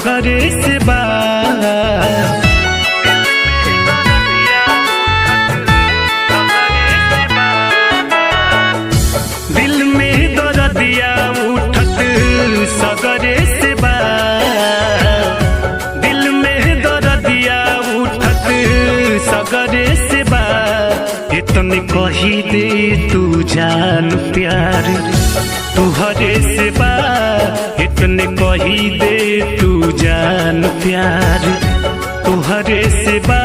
सगरे से बा दिल में दर्दिया उठत सगरे से बा दिल में दर्दिया उठत सगरे से बा इतने कही दे तू जान प्यार तुहरे से बा इतने कही दे तू जान प्यार तुहरे से बा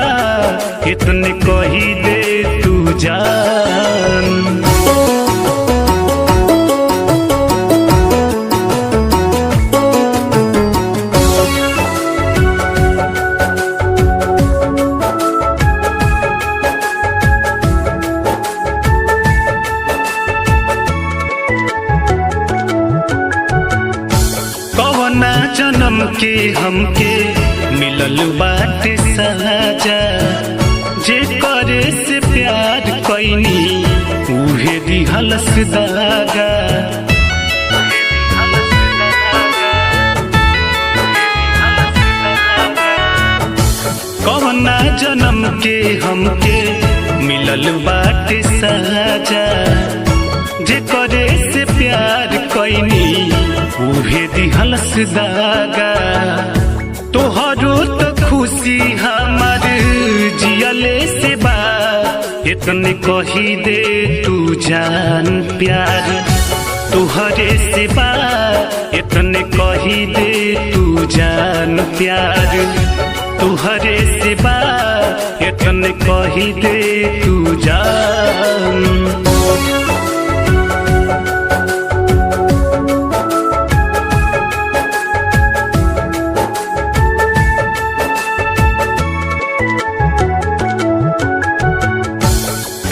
इतने कही दे तू जान। कवना जन्म के हमके मिलल बाटे सजा जे करे से प्यार कैनी उहे दिहलस दागा कवना जन्म के हमके मिलल बाटे सजा जे करे से प्यार कैनी उहे दिहलस दागा तोहरो तो खुशी हमार जियले से बा इतने कही दे तू जान प्यार तुहरे से बा इतने कही दे तू जान प्यार तुहरे से बा इतने कही दे तू जान।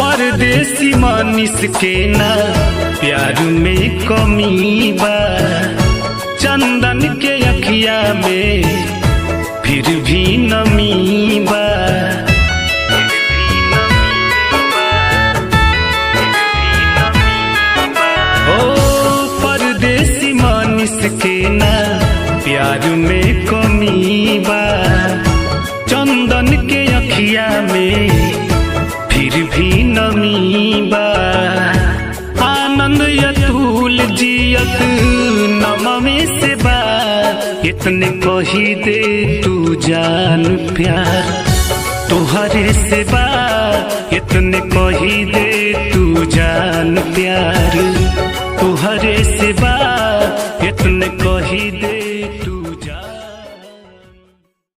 परदेसी मानिस के ना प्यार में कमी बा चंदन के अखिया में फिर भी नमी बा ओ परदेसी मानिस के ना प्यार में कमी बा चंदन के अखिया में फिर भी नमी बा आनंद यतुल जियत नममे से बा इतने कही दे तू जान प्यार तुहरे से बा इतने कही दे तू जान प्यार तुहरे से बा